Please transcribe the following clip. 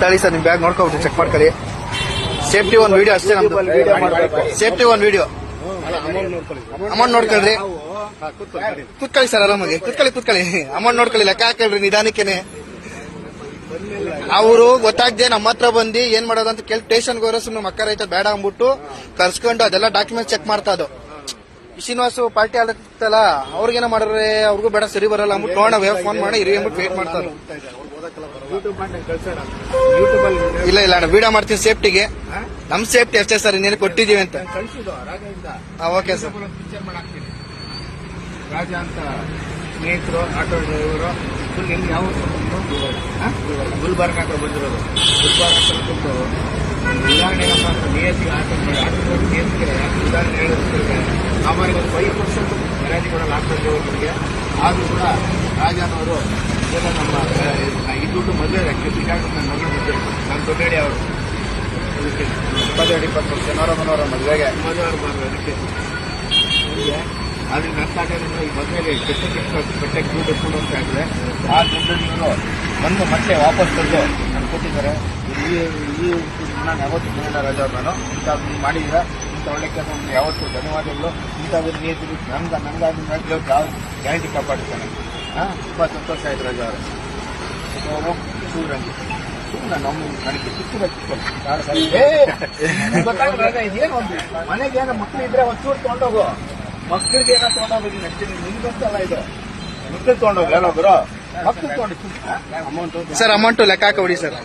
ತಳಿ ಸರ್ ನಿಮ್ bag ನೋಡ್ಕೊಬಿಟ್ಟು check ಮಾಡ್ಕೊಳ್ಳಿ. ಸೇಫ್ಟಿ ಒಂದು ವಿಡಿಯೋ ಅಷ್ಟೇ ನಮ್ದು. ಸೇಫ್ಟಿ ಒಂದು ವಿಡಿಯೋ. ಅಮೌಂಟ್ ನೋಡ್ಕೊಳ್ರಿ. ಕೂತ್ಕೊಳ್ಳಿ ಸರ್ ಆರಾಮಾಗಿ. ಕೂತ್ಕೊಳ್ಳಿ. ಅಮೌಂಟ್ ನೋಡ್ಕೊಳ್ಳಿ, ಲೆಕ್ಕ ಹಾಕಲ್ರಿ ನಿಧಾನಕ್ಕೇನೆ. ಅವರು ಗೊತ್ತಾಗ್ದೆ ನಮ್ಮ ಹತ್ರ ಬಂದು ಏನ್ ಮಾಡೋದಂತ ಕೇಳಿ ಸ್ಟೇಷನ್ಗೆ ಹೋದ್ರೆ ಸುಮ್ಮನೆ ಮಕ್ಕ ರೈತ ಬೇಡ ಅಂದ್ಬಿಟ್ಟು ಕರ್ಸ್ಕೊಂಡು ಅದೆಲ್ಲ ಡಾಕ್ಯುಮೆಂಟ್ ಚೆಕ್ ಮಾಡ್ತಾ ಇದ್ದು. ಶ್ರೀನಿವಾಸು ಪಾರ್ಟಿ ಆಡತ್ತಲ್ಲ, ಅವ್ರಿಗೇನೋ ಮಾಡ್ರೆ ಅವ್ರಿಗೂ ಬೇಡ ಸರಿ ಬರಲ್ಲ ಅಂದ್ಬಿಟ್ಟು ನೋಡೋಣ ಫೋನ್ ಮಾಡಿ ಇರಿ ಅಂದ್ಬಿಟ್ಟು ವೇಟ್ ಮಾಡ್ತಾರೆ. ಇಲ್ಲ ಅಣ್ಣ ವಿಡಿಯೋ ಮಾಡ್ತೀನಿ ಸೇಫ್ಟಿಗೆ. ನಮ್ ಸೇಫ್ಟಿ ಅಷ್ಟೇ ಸರ್, ಇನ್ನೇನು ಕೊಟ್ಟಿದೀವಿ ಅಂತ. Okay sir. ರಾಜ ಅಂತ ಸ್ನೇಹಿತರು, ಆಟೋ ಡ್ರೈವರು ಫುಲ್ ಎಲ್ಲಿ ಯಾವ ಗುಲ್ಬರ್ಗ ಹತ್ರ ಬಂದಿರೋದು. ಗುಲ್ಬರ್ಗ ಹತ್ರ ಬಂದು ಉದಾಹರಣೆ ಏನಪ್ಪ ಅಂತ ನಿಯತಿ ಆಟೋ ನಿಯತಿಗೆ ಉದಾಹರಣೆ ಹೇಳಿದ್ರೆ ಸಾಮಾನ್ಯ ಒಂದು 5% ಗರಾಜಿ ಕೊಡಲ್ಲ ಆಟೋ ಡ್ರೈವರ್ಗಳಿಗೆ. ಆದ್ರೂ ಕೂಡ ರಾಜನವರು ಏನೋ ನಮ್ಮ ಈ ದುಡ್ಡು ಮದುವೆ ನನ್ನ ಮಗಳು ಮದುವೆ ನನ್ನ ದೊಡ್ಡಡಿ ಅವರು 20 ಜನವರ ಮದುವೆಗೆ ಅದಕ್ಕೆ ಆದ್ರೆ ನನ್ನ ತಾಟೇನಿಂದ ಈ ಮದುವೆಗೆ ಬೆಟ್ಟಕ್ಕೆ ದುಡ್ಡು ಎತ್ಕೊಂಡು ಹೋಗ್ತಾ ಇದ್ರೆ ಆ ದುಡ್ಡನ್ನು ಇವರು ಬಂದು ಮತ್ತೆ ವಾಪಸ್ ತಂದು ನಾನು ಕೊಟ್ಟಿದ್ದಾರೆ. ಈ ನಾನು ಯಾವತ್ತೂ ಮನೆಯಲ್ಲ ರಾಜಾ ನಾನು ಇಂಥದ್ದು ಮಾಡಿದ್ರೆ ಇಂಥ ಒಳ್ಳೆ ಕೆಲಸ ಯಾವತ್ತೂ ಧನ್ಯವಾದಗಳು. ಇಂಥದ್ದು ನೀರು ನಂಗಾಗಿ ಗ್ಯಾರಂಟಿ ಕಾಪಾಡ್ತಾನೆ. ತುಂಬಾ ಸಂತೋಷ ಆಯ್ತು ರಾಜಾ ಅವರು. ಸೂರಂಗಿ ಇದೇನು ಒಂದು ಮನೆಗೆ ಏನೋ ಮಕ್ಳು ಇದ್ರೆ ಒಂಚೂರು ತಗೊಂಡೋಗು. ಮಕ್ಕಳಿಗೆ ಏನೋ ತಗೊಂಡೋಗ್ಬೇಕು ನಡ್ತೀನಿ. ನಿಮ್ಗಂತಲ್ಲ ಇದು, ಮಕ್ಕಳು ತಗೊಂಡೋಗಿ ಎಲ್ಲ ಬರೋ ಮಕ್ಕಳು ತಗೊಂಡು ಸರ್ ಅಮೌಂಟ್ ಲೆಕ್ಕ ಹಾಕಿ ಹೊಡಿ ಸರ್.